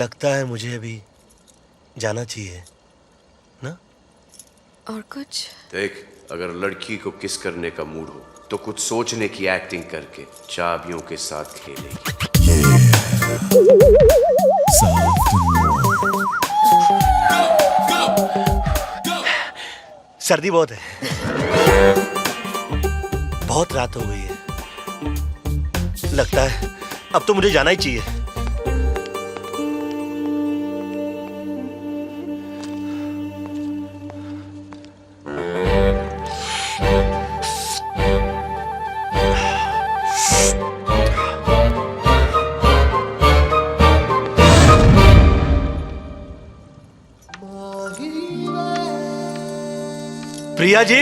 लगता है मुझे अभी जाना चाहिए ना। और कुछ देख, अगर लड़की को किस करने का मूड हो तो कुछ सोचने की एक्टिंग करके चाबियों के साथ खेलेगी। सर्दी बहुत है, बहुत रात हो गई है। लगता है अब तो मुझे जाना ही चाहिए। Priya ji,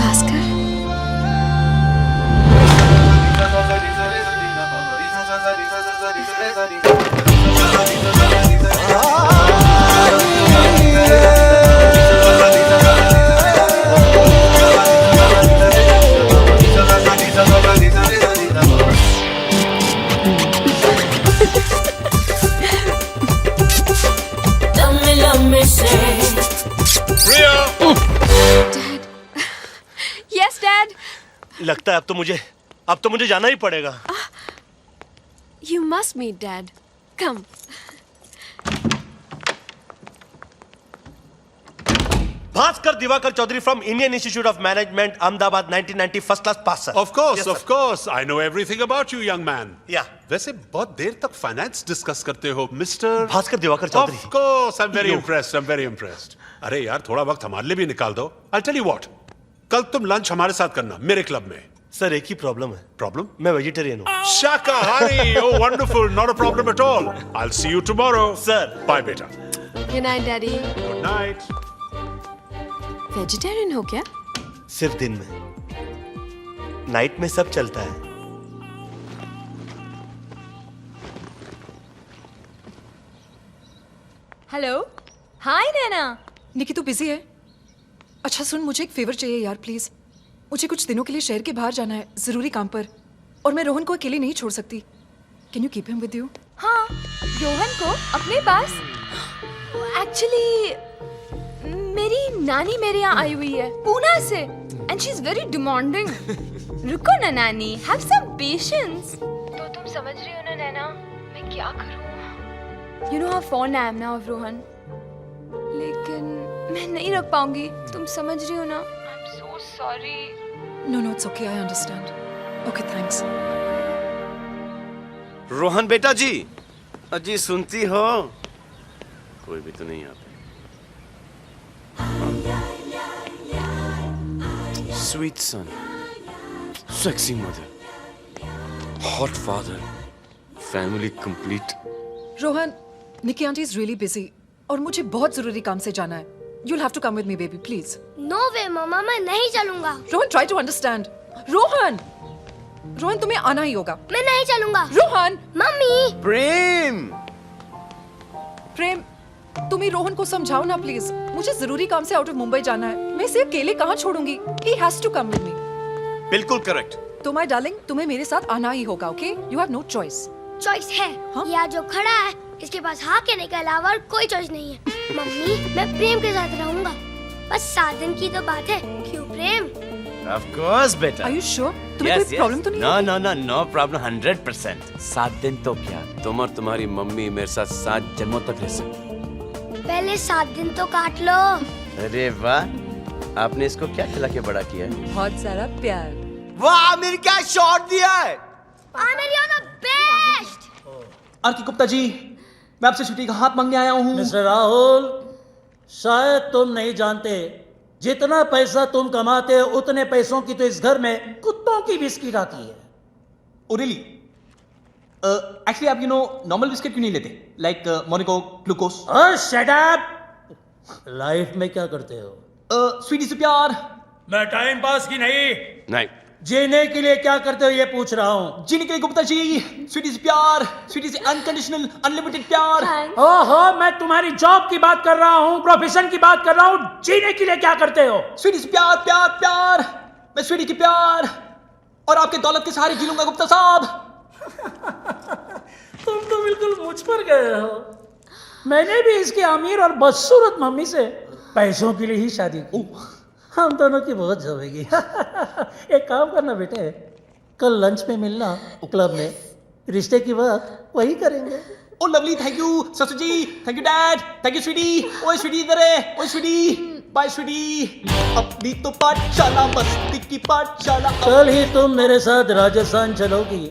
Bhaskar, yes dad. लगता है अब तो मुझे जाना ही पड़ेगा। You must meet dad, come. Bhaskar Diwakar Chaudhary from Indian Institute of Management, Ahmedabad, 1990, first class pass sir. Of course, I know everything about you, young man. Yeah. वैसे बहुत देर तक फाइनेंस डिस्कस करते हो, mister Bhaskar Diwakar Chaudhary. Of course, I'm very You. impressed. अरे यार, थोड़ा वक्त हमारे लिए भी निकाल दो। I'll tell you what, कल तुम लंच हमारे साथ करना, मेरे क्लब में। सर एक ही प्रॉब्लम है। प्रॉब्लम? मैं वेजिटेरियन हूँ। शाकाहारी, oh wonderful, not a problem at all. I'll see you tomorrow. Sir. Bye बेटा। Good night daddy. Good night. Vegetarian हो क्या? सिर्फ दिन में, नाइट में सब चलता है। हेलो, हाय नैना। निकी तू बिजी है? अच्छा सुन, मुझे एक फेवर चाहिए यार प्लीज। मुझे कुछ दिनों के लिए शहर के बाहर जाना है, जरूरी काम पर, और मैं रोहन को अकेले नहीं छोड़ सकती। Can you keep him with you? हाँ, रोहन को अपने पास? एक्चुअली मेरी नानी मेरे यहाँ आई हुई है पूना से, and she is very demanding. रुको ना नानी, हैव सम पेशेंस। तो तुम समझ रही हो ना नैना, मैं क्या करूँ? You know how fond I am now of Rohan, लेकिन मैं नहीं रख पाऊंगी। तुम समझ रही हो ना? I am so sorry. No it's okay, I understand. Okay thanks. Rohan बेटा जी, अजी सुनती हो? कोई भी तो नहीं यहाँ पे। Sweet son, sexy mother, hot father, family complete. Rohan, Nikki aunty is really busy और मुझे बहुत जरूरी काम से जाना है। You'll have to come with me baby, please. No way मम्मा, मैं नहीं चलूंगा। Rohan, try to understand. Rohan तुम्हें आना ही होगा। मैं नहीं चलूंगा। रोहन! मम्मी! प्रेम, तुम ही रोहन को समझाओ ना प्लीज। मुझे जरूरी काम से आउट ऑफ मुंबई जाना है। मैं इसे अकेले कहाँ छोड़ूंगी? He has to come with me. बिल्कुल करेक्ट। तो माय डार्लिंग, तुम्हें मेरे साथ आना ही होगा, okay? You have no choice. Choice है। हाँ? यहाँ जो खड़ा है, इसके पास हाँ कहने के अलावा और कोई चॉइस नहीं है। मम्मी, मैं प्रेम के साथ रहूंगा। बस 7 दिन की तो बात है। क्यों प्रेम? Of course, बेटा। Are you sure? तुम्हें कोई प्रॉब्लम तो नहीं है? No problem, 100%। 7 दिन तो क्या, तुम और तुम्हारी मम्मी मेरे साथ 7 जन्मों तक रह सकते। पहले 7 दिन तो काट लो। अरे वाह, आपने इसको क्या खिला के बड़ा किया है? बहुत सारा प्यार। वाह, मेरी क्या शॉट दिया है। Aamir, you're the best! Aarti Gupta ji, मैं आपसे छुट्टी का हाथ मांगने आया हूँ। मिस्टर राहुल, शायद तुम नहीं जानते, जितना पैसा तुम कमाते हो उतने पैसों की तो इस घर में कुत्तों की बिस्किट आती है। ओरेली, एक्चुअली आप नॉर्मल बिस्किट क्यों नहीं लेते? Like Monaco, glucose. Shut up! Life में क्या करते हो? स्वीटी से प्यार। मैं टाइम पास की नहीं। जीने के लिए क्या करते हो ये पूछ रहा हूँ। जीने के लिए गुप्ता जी, स्वीटी से प्यार, स्वीटी से अनकंडीशनल अनलिमिटेड प्यार। ओहो, मैं तुम्हारी जॉब की बात कर रहा हूँ, प्रोफेशन की बात कर रहा हूँ। जीने के लिए क्या करते हो? स्वीटी से प्यार, प्यार, प्यार। मैं स्वीटी की प्यार और आपके दौलत के सहारे जी लूंगा गुप्ता साहब। तुम तो बिल्कुल मुझ पर गए हो। मैंने भी इसकी अमीर और बदसूरत मम्मी से पैसों के लिए ही शादी की। हम दोनों की बहुत जमेगी। एक काम करना बेटे, कल लंच में मिलना क्लब में, रिश्ते की बात वही करेंगे। ओ लवली, थैंक यू ससुर जी, thank you dad, thank you sweetie. ओए स्वीटी इधर है, ओए स्वीटी, बाय स्वीटी। अपनी तो पाठशाला मस्ती की पाठशाला। कल ही तुम मेरे साथ राजस्थान चलोगी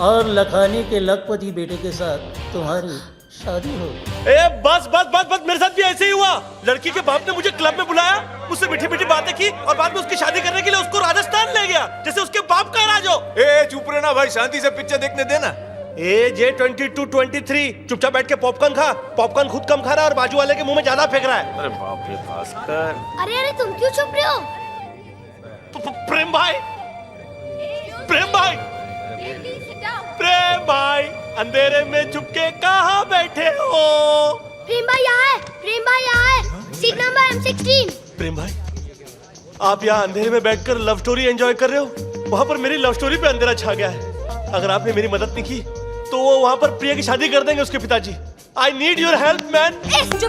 और लखानी के लखपति बेटे के साथ तुम्हारी शादी होगी। ए बस बस बस बस, मेरे साथ भी ऐसे ही हुआ। लड़की के बाप ने मुझे क्लब में बुलाया, मुझसे मीठी मीठी बातें की और बाद में उसकी शादी करने के लिए उसको राजस्थान ले गया, जैसे उसके बाप का राज हो। ए चुप रहना भाई, शांति से पिक्चर देखने देना। एज 22-23, चुपचाप बैठ के पॉपकॉर्न खा। पॉपकॉर्न खुद कम खा रहा है और बाजू वाले के मुंह में ज्यादा फेंक रहा है। अरे बाप रे भास्कर। अरे अरे तुम क्यों चुप रहे हो? प्रेम भाई, प्रेम भाई, प्रेम भाई, अंधेरे में चुपके कहाँ बैठे हो? प्रेम भाई यहाँ है, प्रेम भाई यहाँ है, सीट नंबर M16। प्रेम भाई, आप यहाँ अंधेरे में बैठकर लव स्टोरी एंजॉय कर रहे हो। वहाँ पर मेरी लव स्टोरी पे अंधेरा छा गया है। अगर आपने मेरी मदद नहीं की तो वो वहाँ पर प्रिया की शादी कर देंगे उसके पिताजी। I need your help man.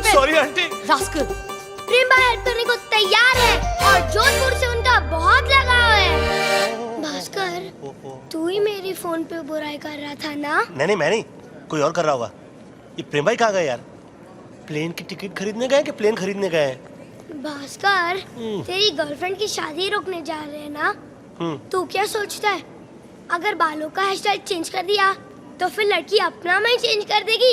Sorry aunty. Rascal. Prem भाई हेल्प करने को तैयार है और जोधपुर से उनका बहुत लगाव है। भास्कर, तू ही मेरी फोन पे बुराई कर रहा था ना? नहीं मैं नहीं, कोई और कर रहा होगा। ये प्रेम भाई कहाँ गए यार? प्लेन की टिकट खरीदने गए कि प्लेन खरीदने गए? भास्कर, तेरी गर्लफ्रेंड की शादी रोकने जा रहे हैं ना? तू क्या सोचता है, अगर बालों का हेयर स्टाइल चेंज कर दिया तो फिर लड़की अपना में चेंज कर देगी?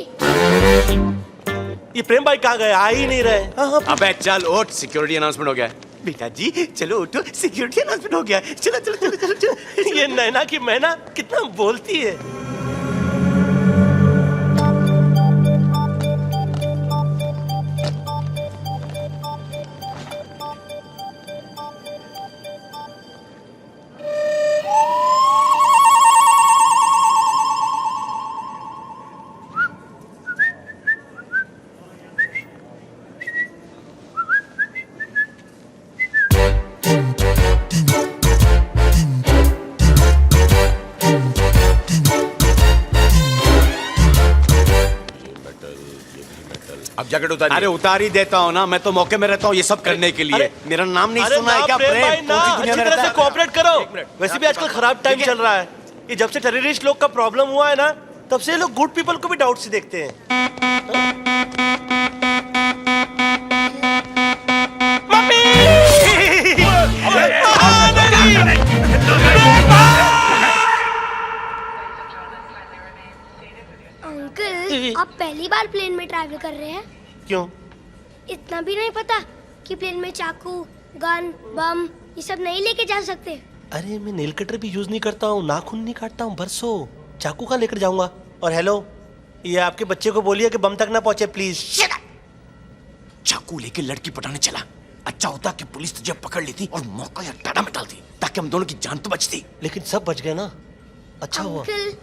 ये प्रेम भाई कहाँ गए? आ ही नहीं रहे। अबे चल उठ, सिक्योरिटी अनाउंसमेंट हो गया है। बेटा जी चलो उठो, सिक्योरिटी अनाउंसमेंट हो गया है। चलो चलो चलो चलो चलो। ये नैना की मैना कितना बोलती है। अब जैकेट उतार। अरे उतार ही देता हूँ ना, मैं तो मौके में रहता हूँ ये सब करने के लिए। मेरा नाम नहीं सुना है क्या? प्रेम भाई ना, पूरी दुनिया में अच्छी तरह रहता से है। कोऑपरेट करो। वैसे भी आजकल खराब टाइम चल रहा है। ये जब से टेररिस्ट लोग का प्रॉब्लम हुआ है ना, तब से लोग गुड पीपल को भी डाउट से देखते हैं। अंकल, आप पहली बार प्लेन में ट्रैवल कर रहे हैं? क्यों? इतना भी नहीं पता कि प्लेन में चाकू, गन, बम ये सब नहीं लेके जा सकते? अरे मैं नेल कटर भी यूज नहीं करता हूँ, नाखून नहीं काटता हूँ बरसों। चाकू का लेकर जाऊंगा। और हेलो, ये आपके बच्चे को बोलिए कि बम तक ना पहुंचे प्लीज। चाकू लेके लड़की पटाने चला। अच्छा होता कि पुलिस तुझे पकड़ लेती और मौका या टाटा में डालती, ताकि हम दोनों की जान तो बचती। लेकिन सब बच गए ना, अच्छा हुआ। अंकल,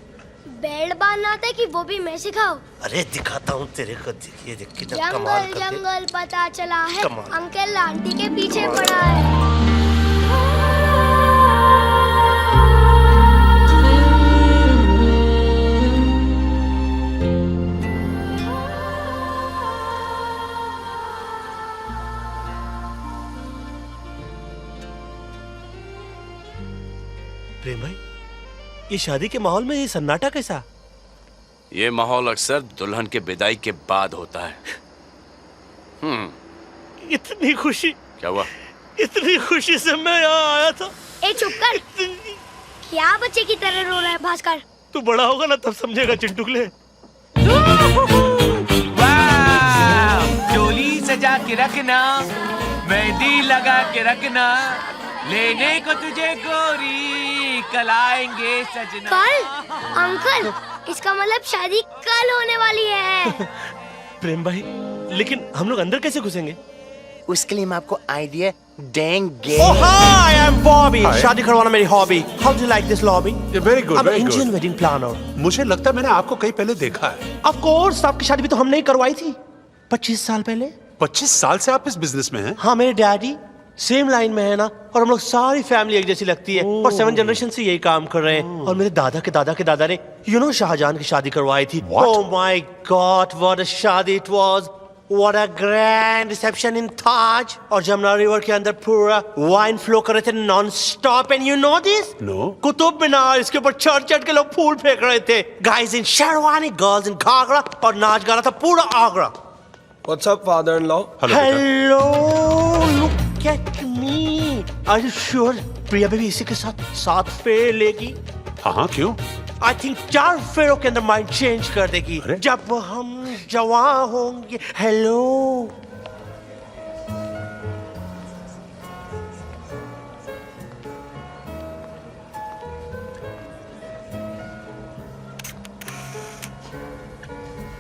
बेल्ट बांधना आता है कि वो भी मैं सिखाऊं? अरे दिखाता हूँ तेरे को, देखिए देख कितना जंगल कमाल करके। जंगल पता चला है, कमाल। अंकल आंटी के पीछे पड़ा है। प्रेम भाई, ये शादी के माहौल में ये सन्नाटा कैसा? ये माहौल अक्सर दुल्हन के विदाई के बाद होता है। इतनी खुशी, क्या हुआ? इतनी खुशी से मैं यहाँ आया था। ए चुप कर, क्या बच्चे की तरह रो रहा है भास्कर? तू बड़ा होगा ना तब समझेगा चिंटुकले। डोली सजा के रखना, मेहंदी लगा के रखना, लेने को तुझे गोरी कल आएंगे सजना। कल? अंकल, इसका मतलब शादी कल होने वाली है। प्रेम भाई, लेकिन हम लोग अंदर कैसे घुसेंगे? उसके लिए मैं आपको आइडिया देंगे। Oh hi, I'm Bobby. शादी करवाना मेरी hobby. How do you like this lobby? Very good, I'm very Indian good. wedding planner. मुझे लगता है मैंने आपको कहीं पहले देखा है। Of course, आपकी शादी भी तो हमने ही करवाई थी 25 साल पहले। 25 साल से आप इस बिजनेस में हैं? हाँ, मेरे डैडी सेम लाइन में है ना, और हम लोग सारी फैमिली एक जैसी लगती है, और 7 जनरेशन से यही काम कर रहे हैं। और मेरे दादा के दादा के दादा ने शाहजहां की शादी करवाई थी। Oh my god, what a शादी it was, what a grand reception in Taj. और जमुना रिवर के अंदर पूरा वाइन फ्लो कर रहे थे non stop, and you know this? No. Qutub Minar, इसके ऊपर चढ़ चढ़ के लोग फूल फेंक रहे थे। Guys in sherwani, girls in ghagra, और नाच गा रहा था पूरा Agra. What's up, father-in-law? Hello, look at me. Are you sure Priya baby इसी के साथ फेर लेगी? हाँ, क्यों? आई थिंक 4 फेरों के अंदर माइंड चेंज कर देगी। अरे? जब हम जवान होंगे। हेलो,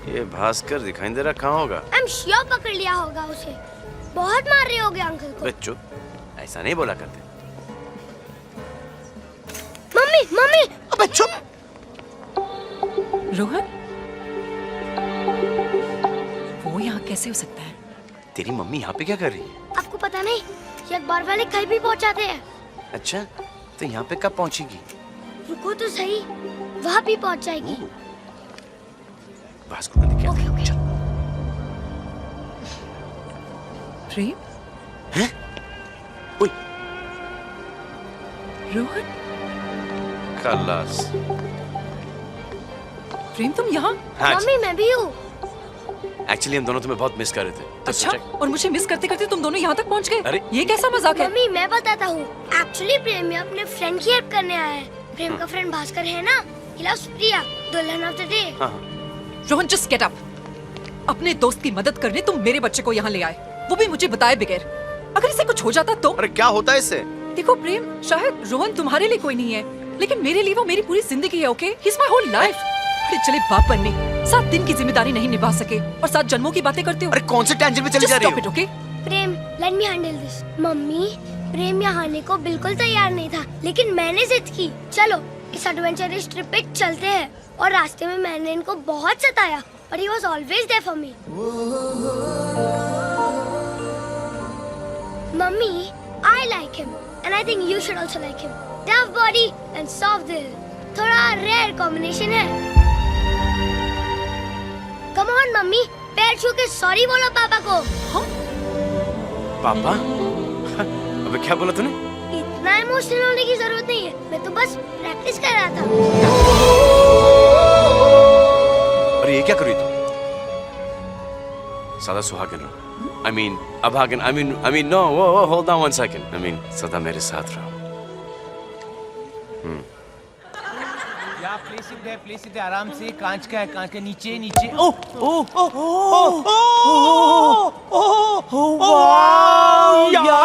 ये भास्कर दिखाई दे रहा, कहाँ होगा? I'm sure पकड़ लिया होगा उसे। बहुत मार रहे होगे अंकल को। बे चुप, ऐसा नहीं बोला करते। मम्मी मम्मी, अबे चुप। रोहन, वो यहाँ कैसे हो सकता है? तेरी मम्मी यहाँ पे क्या कर रही है? आपको पता नहीं, ये अखबार वाले कहीं भी पहुँचाते हैं। अच्छा, तो यहाँ पे कब पहुँचेगी? रुको तो सही, वहाँ भी पहुँच जाएगी। भास्कर को लेके आते हैं, चल। प्रेम? हैं? ओए, रोहन, खल्लास। प्रेम तुम यहाँ? हाँ, मम्मी मैं भी हूँ। एक्चुअली हम दोनों तुम्हें बहुत मिस कर रहे थे, तो अच्छा, सोचा- और मुझे मिस करते करते तुम दोनों यहाँ तक पहुँच गए? अरे! ये कैसा मजाक है? मम्मी मैं बताता हूँ। एक्चुअली प्रेम यहाँ अपने फ्रेंड की हेल्प करने आया है। प्रेम का फ्रेंड भास्कर है ना, he loves प्रिया, दुल्हन ऑफ द डे। हाँ, रोहन जस्ट गेट अप। अपने दोस्त की मदद करने तुम मेरे बच्चे को यहाँ ले आए, वो भी मुझे बताए बगैर। अगर इसे कुछ हो जाता तो? अरे क्या होता है इससे? देखो प्रेम, शायद रोहन तुम्हारे लिए कोई नहीं है, लेकिन मेरे लिए वो मेरी पूरी जिंदगी है। Okay, he is my whole life. बड़े चले बाप बनने 7 दिन की जिम्मेदारी नहीं निभा सके और 7 जन्मों की बातें करते हो। अरे कौन से टेंशन में चली जा रही हो? Okay? Prem, let me handle this. Mummy, Prem यहाँ आने को बिल्कुल तैयार नहीं था, लेकिन मैंने जिद की। चलो इस एडवेंचरस ट्रिप पे चलते हैं। और रास्ते में मैंने इनको बहुत सताया, but he was always there for me. Mummy, I like him, and I think you should also like him. Tough body and soft दिल, थोड़ा rare combination है। Come on, मम्मी, पैर छू के सॉरी बोलो पापा को। पापा? अबे क्या बोला तूने? इतना इमोशनल होने की जरूरत नहीं है, मैं तो बस प्रैक्टिस कर रहा था। अरे ये क्या कर रही तू? सदा सुहागन रहो। I mean, अभागन, I mean, no, hold on 1 second. I mean, सदा मेरे साथ रहो। या प्लेस इट आराम से। कांच का है, कांच के नीचे नीचे। ओह ओह ओह ओह, या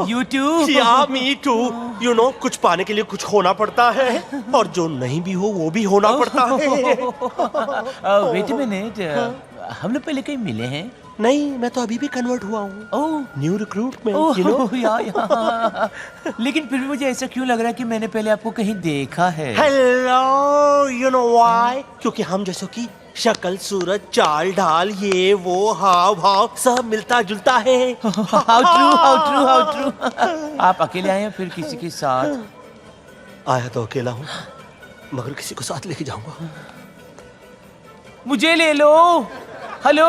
यू टू। या मी टू। यू नो, कुछ पाने के लिए कुछ खोना पड़ता है, और जो नहीं भी हो वो भी होना पड़ता है। वेट अ मिनट, हम लोग पहले कहीं मिले हैं? नहीं, मैं तो अभी भी कन्वर्ट हुआ हूँ। Oh, new recruitment, oh, you know. Yeah. लेकिन फिर भी मुझे ऐसा क्यों लग रहा है कि मैंने पहले आपको कहीं देखा है? Hello, you know why? क्योंकि हम जैसों की शक्ल, सूरत, चाल ढाल, ये वो हाव भाव सब मिलता जुलता है। How true, how true, how true. आप अकेले आए हैं फिर किसी के साथ? आया तो अकेला हूँ, मगर किसी को साथ लेके जाऊंगा। मुझे ले लो। हेलो।